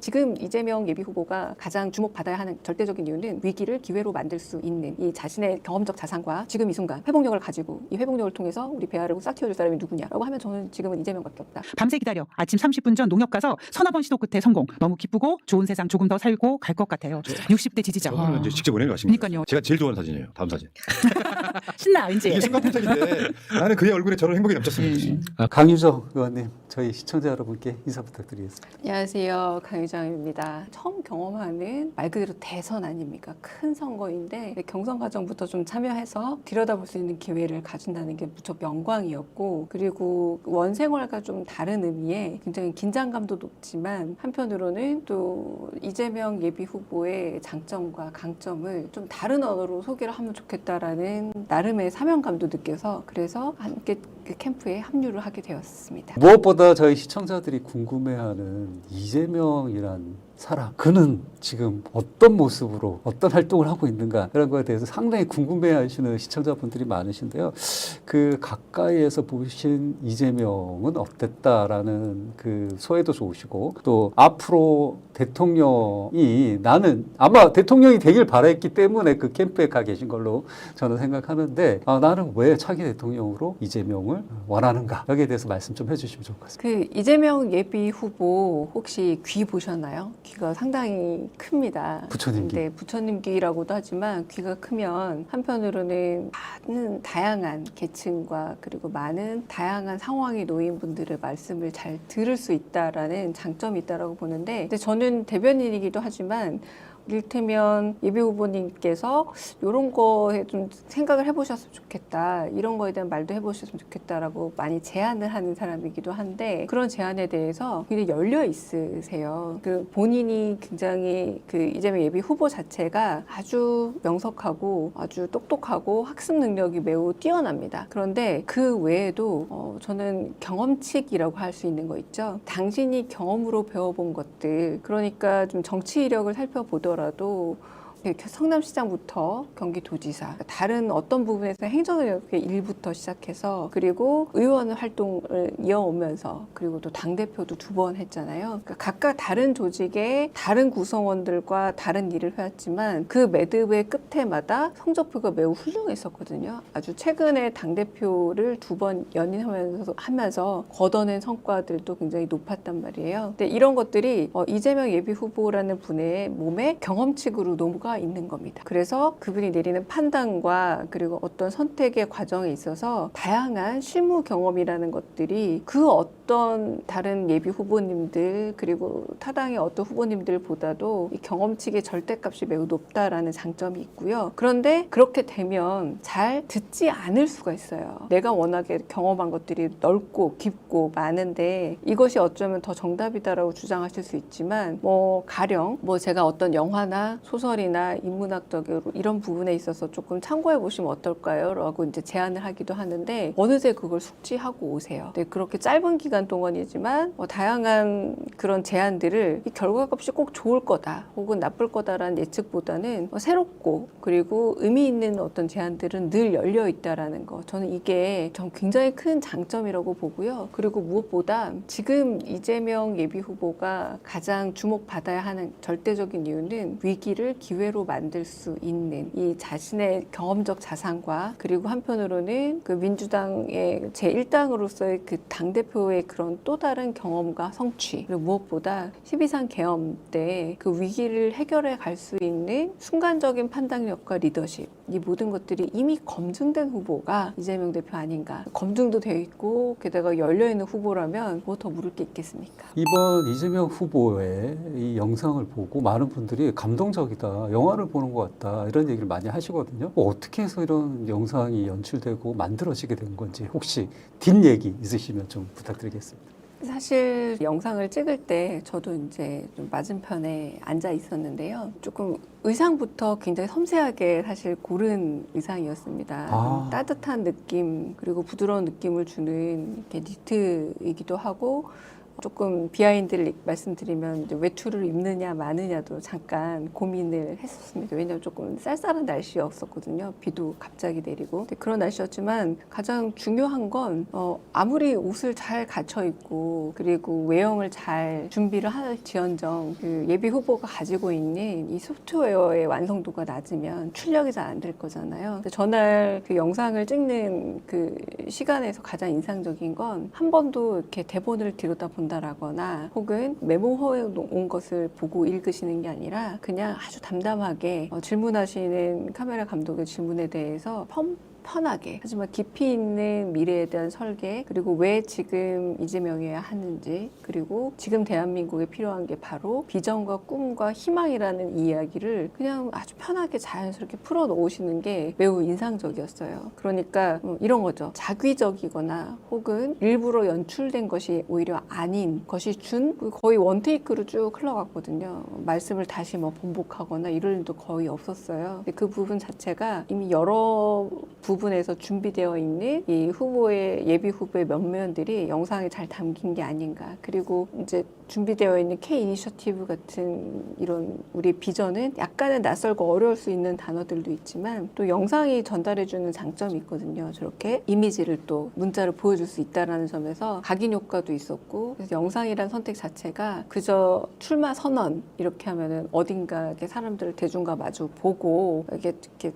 지금 이재명 예비후보가 가장 주목받아야 하는 절대적인 이유는 위기를 기회로 만들 수 있는 이 자신의 경험적 자산과 지금 이 순간 회복력을 가지고 이 회복력을 통해서 우리 배아를 싹 틔워줄 사람이 누구냐라고 하면 저는 지금은 이재명밖에 없다. 밤새 기다려 아침 30분 전 농협 가서 서너 번 시도 끝에 성공. 너무 기쁘고 좋은 세상 조금 더 살고 갈 것 같아요. 60대 지지자. 저거는 이제 직접 보낸 거 같습니다. 그러니까요. 제가 제일 좋아하는 사진이에요. 다음 사진. 신나 왠지. 이게 순간 포착인데 나는 그의 얼굴에 저런 행복이 넘쳤습니다. 강유정 의원님, 저희 시청자 여러분께 인사 부탁드리겠습니다. 안녕하세요. 강유정입니다. 처음 경험하는 말 그대로 대선 아닙니까? 큰 선거인데 경선 과정부터 좀 참여해서 들여다볼 수 있는 기회를 가진다는 게 무척 영광이었고, 그리고 원생활과 좀 다른 의미의 굉장히 긴장감도 높지만 한편으로는 또 이재명 예비 후보의 장점과 강점을 좀 다른 언어로 소개를 하면 좋겠다라는 나름의 사명감도 느껴서 그래서 함께 그 캠프에 합류를 하게 되었습니다. 무엇보다 저희 시청자들이 궁금해하는 이재명이란 사람, 그는 지금 어떤 모습으로 어떤 활동을 하고 있는가, 이런 거에 대해서 상당히 궁금해하시는 시청자분들이 많으신데요. 그 가까이에서 보신 이재명은 어땠다라는 그 소회도 좋으시고, 또 앞으로 대통령이, 나는 아마 대통령이 되길 바랬기 때문에 그 캠프에 가 계신 걸로 저는 생각하는데, 나는 왜 차기 대통령으로 이재명을 원하는가, 여기에 대해서 말씀 좀 해주시면 좋을 것 같습니다. 그 이재명 예비 후보 혹시 귀 보셨나요? 귀가 상당히 큽니다. 부처님 귀. 네, 부처님 귀라고도 하지만 귀가 크면 한편으로는 많은 다양한 계층과 그리고 많은 다양한 상황에 놓인 분들의 말씀을 잘 들을 수 있다라는 장점이 있다라고 보는데, 근데 저는 대변인이기도 하지만 이를테면 예비 후보님께서 이런 거에 좀 생각을 해보셨으면 좋겠다, 이런 거에 대한 말도 해보셨으면 좋겠다라고 많이 제안을 하는 사람이기도 한데, 그런 제안에 대해서 굉장히 열려 있으세요. 그 본인이 굉장히 그 이재명 예비 후보 자체가 아주 명석하고 아주 똑똑하고 학습 능력이 매우 뛰어납니다. 그런데 그 외에도 저는 경험칙이라고 할 수 있는 거 있죠. 당신이 경험으로 배워본 것들, 그러니까 좀 정치 이력을 살펴보더라도 성남시장부터 경기도지사, 다른 어떤 부분에서 행정력의 일부터 시작해서 그리고 의원 활동을 이어오면서 그리고 또 당대표도 2번 했잖아요. 그러니까 각각 다른 조직의 다른 구성원들과 다른 일을 해왔지만 그 매듭의 끝에마다 성적표가 매우 훌륭했었거든요. 아주 최근에 당대표를 2번 연임하면서 거둬낸 성과들도 굉장히 높았단 말이에요. 근데 이런 것들이 이재명 예비 후보라는 분의 몸에 경험칙으로 넘어가 있는 겁니다. 그래서 그분이 내리는 판단과 그리고 어떤 선택의 과정에 있어서 다양한 실무 경험이라는 것들이 그 어떤 다른 예비 후보님들 그리고 타당의 어떤 후보님들보다도 이 경험칙의 절대값이 매우 높다라는 장점이 있고요. 그런데 그렇게 되면 잘 듣지 않을 수가 있어요. 내가 워낙에 경험한 것들이 넓고 깊고 많은데 이것이 어쩌면 더 정답이다라고 주장하실 수 있지만 가령 제가 어떤 영화나 소설이나 인문학적으로 이런 부분에 있어서 조금 참고해 보시면 어떨까요? 라고 이제 제안을 하기도 하는데 어느새 그걸 숙지하고 오세요. 네, 그렇게 짧은 기간 동안이지만 다양한 그런 제안들을 이 결과값이 꼭 좋을 거다 혹은 나쁠 거다라는 예측보다는 새롭고 그리고 의미 있는 어떤 제안들은 늘 열려 있다라는 거, 저는 이게 굉장히 큰 장점이라고 보고요. 그리고 무엇보다 지금 이재명 예비 후보가 가장 주목받아야 하는 절대적인 이유는 위기를 기회로 만들 수 있는 이 자신의 경험적 자산과 그리고 한편으로는 그 민주당의 제1당으로서의 그 당대표의 그런 또 다른 경험과 성취, 그리고 무엇보다 12.3 계엄 때 그 위기를 해결해 갈 수 있는 순간적인 판단력과 리더십, 이 모든 것들이 이미 검증된 후보가 이재명 대표 아닌가. 검증도 되어 있고 게다가 열려있는 후보라면 뭐 더 물을 게 있겠습니까? 이번 이재명 후보의 이 영상을 보고 많은 분들이 감동적이다, 영화를 보는 것 같다, 이런 얘기를 많이 하시거든요. 어떻게 해서 이런 영상이 연출되고 만들어지게 된 건지 혹시 뒷얘기 있으시면 좀 부탁드리겠습니다. 사실 영상을 찍을 때 저도 이제 좀 맞은편에 앉아 있었는데요. 조금 의상부터 굉장히 섬세하게 사실 고른 의상이었습니다. 따뜻한 느낌 그리고 부드러운 느낌을 주는 이렇게 니트이기도 하고 조금 비하인드를 말씀드리면 이제 외투를 입느냐 마느냐도 잠깐 고민을 했었습니다. 왜냐하면 조금 쌀쌀한 날씨였었거든요. 비도 갑자기 내리고. 근데 그런 날씨였지만 가장 중요한 건 아무리 옷을 잘 갖춰 입고 그리고 외형을 잘 준비를 할지언정 그 예비 후보가 가지고 있는 이 소프트웨어의 완성도가 낮으면 출력이 잘 안 될 거잖아요. 근데 전날 그 영상을 찍는 그 시간에서 가장 인상적인 건 한 번도 이렇게 대본을 들여다본다라거나 혹은 메모해 온 것을 보고 읽으시는 게 아니라 그냥 아주 담담하게 질문하시는 카메라 감독의 질문에 대해서 편하게 하지만 깊이 있는 미래에 대한 설계 그리고 왜 지금 이재명이어야 하는지 그리고 지금 대한민국에 필요한 게 바로 비전과 꿈과 희망이라는 이야기를 그냥 아주 편하게 자연스럽게 풀어 놓으시는 게 매우 인상적이었어요. 그러니까 이런 거죠. 자기적이거나 혹은 일부러 연출된 것이 오히려 아닌 것이 준 거의 원테이크로 쭉 흘러갔거든요. 말씀을 다시 뭐 번복하거나 이럴 일도 거의 없었어요. 근데 그 부분 자체가 이미 여러 부분에서 준비되어 있는 이 후보의 예비 후보의 면면들이 영상에 잘 담긴 게 아닌가. 그리고 이제 준비되어 있는 K 이니셔티브 같은 이런 우리 비전은 약간은 낯설고 어려울 수 있는 단어들도 있지만 또 영상이 전달해주는 장점이 있거든요. 저렇게 이미지를 또 문자로 보여줄 수 있다는 점에서 각인 효과도 있었고 그래서 영상이란 선택 자체가 그저 출마 선언 이렇게 하면은 어딘가 사람들 대중과 마주 보고 이렇게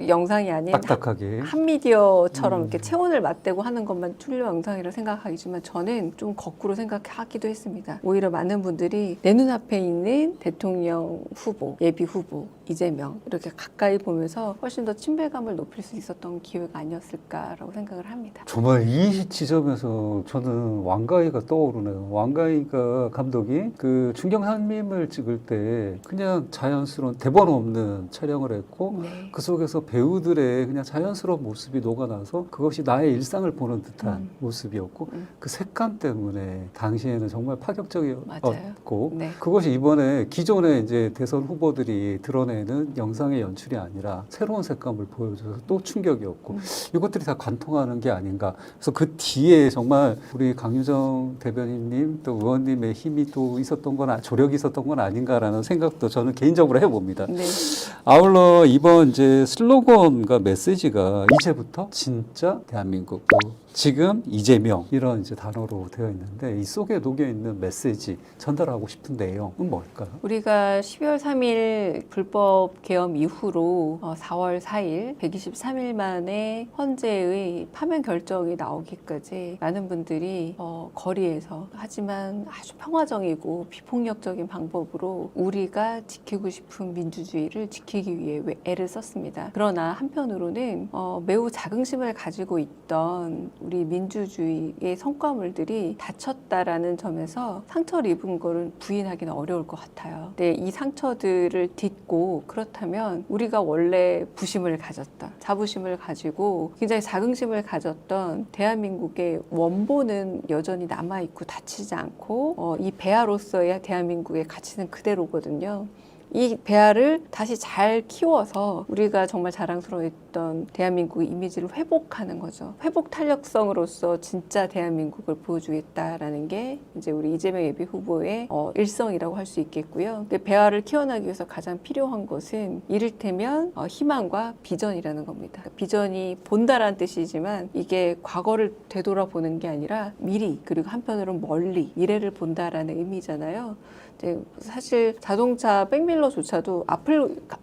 영상이 아닌 딱딱하게 한 미디어처럼 이렇게 체온을 맞대고 하는 것만 출력 영상이라 생각하지만 저는 좀 거꾸로 생각하기도 했습니다. 오히려 많은 분들이 내 눈앞에 있는 대통령 후보, 예비 후보, 이재명 이렇게 가까이 보면서 훨씬 더 친밀감을 높일 수 있었던 기회가 아니었을까라고 생각을 합니다. 정말 이 지점에서 저는 왕가희가 떠오르네요. 왕가희가 감독이 그 중경산림을 찍을 때 그냥 자연스러운 대본 없는 촬영을 했고 네. 그 속에서 배우들의 그냥 자연스러운 모습이 녹아나서 그것이 나의 일상을 보는 듯한 모습이었고 그 색감 때문에 당시에는 정말 파격적이었고 네. 그것이 이번에 기존의 이제 대선 후보들이 드러내는 영상의 연출이 아니라 새로운 색감을 보여줘서 또 충격이었고 이것들이 다 관통하는 게 아닌가. 그래서 그 뒤에 정말 우리 강유정 대변인님 또 의원님의 힘이 또 있었던 건 조력이 있었던 건 아닌가라는 생각도 저는 개인적으로 해봅니다. 네. 아울러 이번 이제 슬로건과 메시지가 이제부터 진짜 대한민국 또 지금 이재명 이런 이제 단어로 되어 있는데 이 속에 녹여 있는 메시지 전달하고 싶은 내용은 뭘까요? 우리가 12월 3일 불법 계엄 이후로 4월 4일 123일 만에 헌재의 파면 결정이 나오기까지 많은 분들이 거리에서 하지만 아주 평화적이고 비폭력적인 방법으로 우리가 지키고 싶은 민주주의를 지키기 위해 애를 썼습니다. 그러나 한편으로는 매우 자긍심을 가지고 있던 우리 민주주의의 성과물들이 다쳤다라는 점에서 상처를 입은 거를 부인하기는 어려울 것 같아요. 근데 이 상처들을 딛고 그렇다면 우리가 원래 부심을 가졌다, 자부심을 가지고 굉장히 자긍심을 가졌던 대한민국의 원본은 여전히 남아있고 다치지 않고 이 배아로서의 대한민국의 가치는 그대로거든요. 이 배아를 다시 잘 키워서 우리가 정말 자랑스러워했던 대한민국의 이미지를 회복하는 거죠. 회복 탄력성으로서 진짜 대한민국을 보여주겠다라는 게 이제 우리 이재명 예비 후보의 일성이라고 할 수 있겠고요. 배아를 키워나기 위해서 가장 필요한 것은 이를테면 희망과 비전이라는 겁니다. 비전이 본다라는 뜻이지만 이게 과거를 되돌아보는 게 아니라 미리 그리고 한편으로는 멀리 미래를 본다라는 의미잖아요. 사실 자동차 백밀러조차도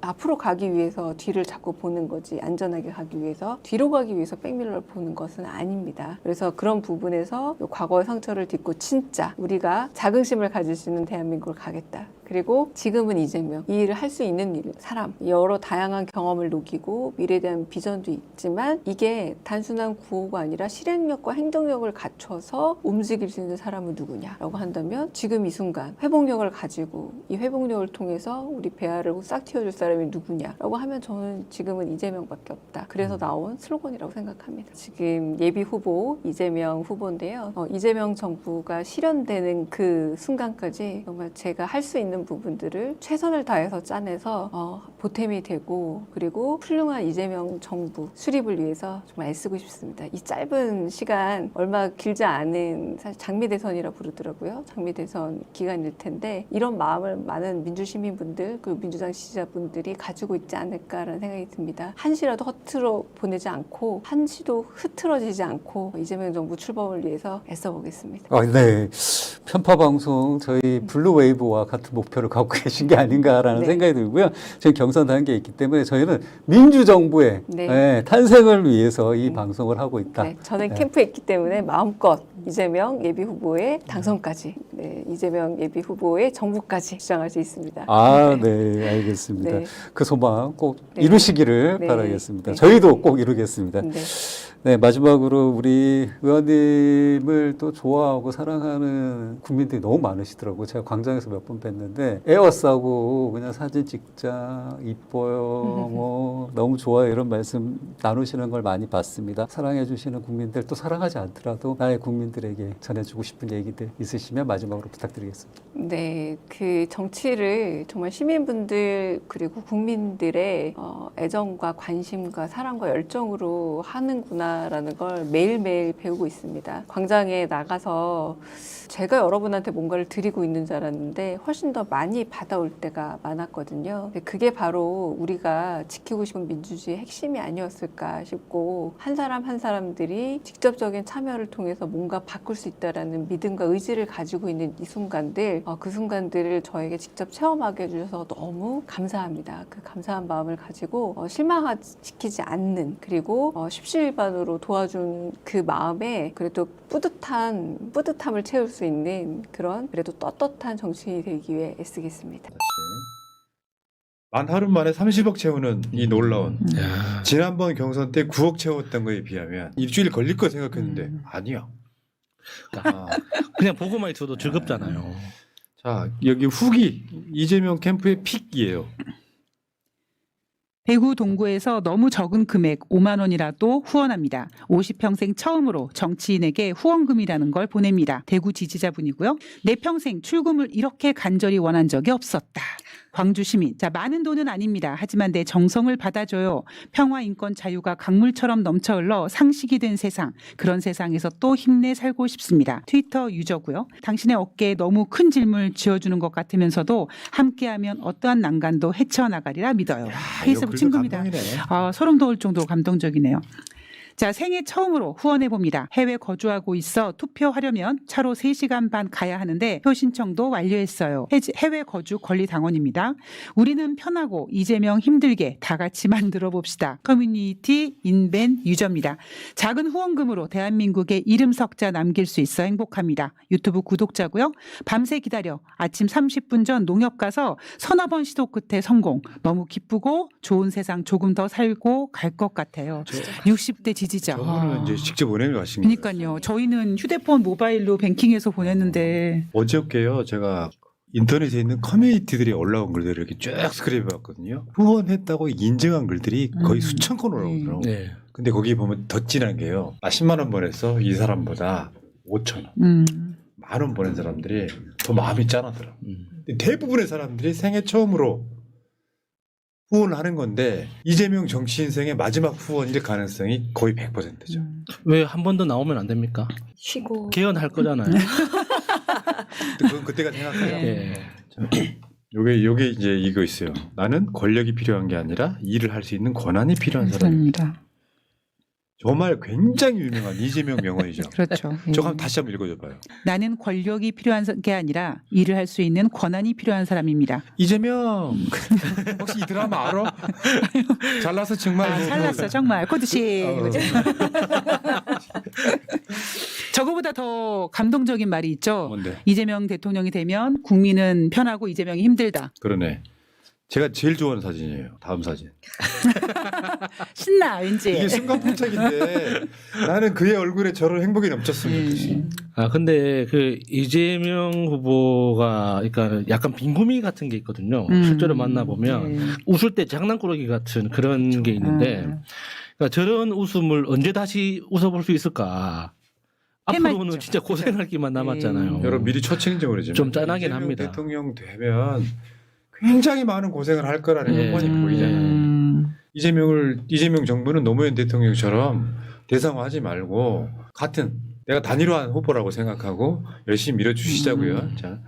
앞으로 가기 위해서 뒤를 자꾸 보는 거지 안전하게 가기 위해서 뒤로 가기 위해서 백밀러를 보는 것은 아닙니다. 그래서 그런 부분에서 과거의 상처를 딛고 진짜 우리가 자긍심을 가질 수 있는 대한민국을 가겠다. 그리고 지금은 이재명 이 일을 할 수 있는 사람 여러 다양한 경험을 녹이고 미래에 대한 비전도 있지만 이게 단순한 구호가 아니라 실행력과 행동력을 갖춰서 움직일 수 있는 사람은 누구냐라고 한다면 지금 이 순간 회복력을 가지고 이 회복력을 통해서 우리 배아를 싹 틔워줄 사람이 누구냐라고 하면 저는 지금은 이재명밖에 없다. 그래서 나온 슬로건이라고 생각합니다. 지금 예비 후보 이재명 후보인데요. 이재명 정부가 실현되는 그 순간까지 정말 제가 할 수 있는 부분들을 최선을 다해서 짜내서 보탬이 되고 그리고 훌륭한 이재명 정부 수립을 위해서 정말 애쓰고 싶습니다. 이 짧은 시간 얼마 길지 않은 사실 장미 대선이라 부르더라고요. 장미 대선 기간일 텐데 이런 마음을 많은 민주시민분들 그리고 민주당 지지자분들이 가지고 있지 않을까라는 생각이 듭니다. 한시라도 허투루 보내지 않고 한시도 흐트러지지 않고 이재명 정부 출범을 위해서 애써보겠습니다. 네. 편파 방송 저희 블루웨이브와 같은 목표를 갖고 계신 게 아닌가라는 네. 생각이 들고요. 지금 경선 단계에 있기 때문에 저희는 민주정부의 네. 탄생을 위해서 이 방송을 하고 있다. 네, 저는 네. 캠프에 있기 때문에 마음껏 이재명 예비 후보의 당선까지, 이재명 예비 후보의 정부까지 주장할 수 있습니다. 네, 알겠습니다. 네. 그 소망 꼭 네. 이루시기를 네. 바라겠습니다. 네. 저희도 꼭 이루겠습니다. 네. 네, 마지막으로 우리 의원님을 또 좋아하고 사랑하는 국민들이 너무 많으시더라고요. 제가 광장에서 몇 번 뵀는데 에어싸고 그냥 사진 찍자, 이뻐요, 뭐 너무 좋아요 이런 말씀 나누시는 걸 많이 봤습니다. 사랑해 주시는 국민들 또 사랑하지 않더라도 나의 국민들에게 전해주고 싶은 얘기들 있으시면 마지막으로 부탁드리겠습니다. 네, 그 정치를 정말 시민분들 그리고 국민들의 애정과 관심과 사랑과 열정으로 하는구나라는 걸 매일매일 배우고 있습니다. 광장에 나가서 제가 여러분한테 뭔가를 드리고 있는 줄 알았는데 훨씬 더 많이 받아올 때가 많았거든요. 근데 그게 바로 우리가 지키고 싶은 민주주의의 핵심이 아니었을까 싶고 한 사람 한 사람들이 직접적인 참여를 통해서 뭔가 바꿀 수 있다라는 믿음과 의지를 가지고 있는 이 순간들 그 순간들을 저에게 직접 체험하게 해주셔서 너무 감사합니다. 그 감사한 마음을 가지고 실망시키지 않는 그리고 십시일반으로 도와준 그 마음에 그래도 뿌듯함을 채울 수 있는 그런 그래도 떳떳한 정치인이 되기 위해 애쓰겠습니다. 만 하루 만에 30억 채우는 이 놀라운 야. 지난번 경선 때 9억 채웠던 거에 비하면 일주일 걸릴 거 생각했는데 아니야. 그냥 보고만 있어도 즐겁잖아요. 자, 여기 후기 이재명 캠프의 픽이에요. 대구 동구에서 너무 적은 금액 5만 원이라도 후원합니다. 50평생 처음으로 정치인에게 후원금이라는 걸 보냅니다. 대구 지지자분이고요. 내 평생 출금을 이렇게 간절히 원한 적이 없었다. 광주 시민. 자, 많은 돈은 아닙니다. 하지만 내 정성을 받아줘요. 평화, 인권, 자유가 강물처럼 넘쳐 흘러 상식이 된 세상. 그런 세상에서 또 힘내 살고 싶습니다. 트위터 유저고요. 당신의 어깨에 너무 큰 짐을 지어주는 것 같으면서도 함께하면 어떠한 난간도 헤쳐나가리라 믿어요. 페이스북 친구입니다. 소름 돋을 정도로 감동적이네요. 자, 생애 처음으로 후원해봅니다. 해외 거주하고 있어 투표하려면 차로 3시간 반 가야 하는데 표 신청도 완료했어요. 해외 거주 권리당원입니다. 우리는 편하고 이재명 힘들게 다 같이 만들어 봅시다. 커뮤니티 인벤 유저입니다. 작은 후원금으로 대한민국의 이름 석자 남길 수 있어 행복합니다. 유튜브 구독자고요. 밤새 기다려 아침 30분 전 농협 가서 서너 번 시도 끝에 성공. 너무 기쁘고 좋은 세상 조금 더 살고 갈 것 같아요. 60대 지지자. 저분은 이제 직접 은행을 가신 거예요. 그러니까요. 저희는 휴대폰 모바일로 뱅킹해서 보냈는데 어저께요, 제가 인터넷에 있는 커뮤니티들이 올라온 글들을 이렇게 쭉 스크랩 해봤거든요. 후원했다고 인증한 글들이 거의 수천 건 올라오더라고요. 네. 근데 거기 보면 더 진한 게요. 10만 원 보냈어. 이 사람보다 5천 원. 10,000원 보낸 사람들이 더 마음이 짠하더라고요. 근데 대부분의 사람들이 생애 처음으로 후원을 하는 건데 이재명 정치 인생의 마지막 후원일 가능성이 거의 100%죠. 왜 한 번 더 나오면 안 됩니까? 쉬고 개헌할 거잖아요. 그건 그때가 생각해요. 예. 요게 이제 이거 있어요. 나는 권력이 필요한 게 아니라 일을 할 수 있는 권한이 필요한 사람입니다. 감사합니다. 정말 굉장히 유명한 이재명 명언이죠. 그렇죠. 저거 한번 다시 한번 읽어줘봐요. 나는 권력이 필요한 게 아니라 일을 할 수 있는 권한이 필요한 사람입니다. 이재명 혹시 이 드라마 알아? 잘나서 정말 잘났어 정말 코드씨. 저거보다 더 감동적인 말이 있죠. 뭔데? 이재명 대통령이 되면 국민은 편하고 이재명이 힘들다. 그러네. 제가 제일 좋아하는 사진이에요. 다음 사진. 신나 왠지. 이게 순간포착인데 나는 그의 얼굴에 저런 행복이 넘쳤으면 좋겠어요. 아 근데 그 이재명 후보가 그러니까 약간 빈구미 같은 게 있거든요. 실제로 만나 보면 웃을 때 장난꾸러기 같은 그런 게 있는데 그러니까 저런 웃음을 언제 다시 웃어볼 수 있을까? 앞으로는 해맑죠. 진짜 고생할 기만 남았잖아요. 여러분 미리 초청적으로 좀 짠하긴 합니다. 대통령 되면 굉장히 많은 고생을 할 거라는 게 예. 뻔히 보이잖아요. 이재명 정부는 노무현 대통령처럼 대상화하지 말고 같은 내가 단일화한 후보라고 생각하고 열심히 밀어주시자고요. 자,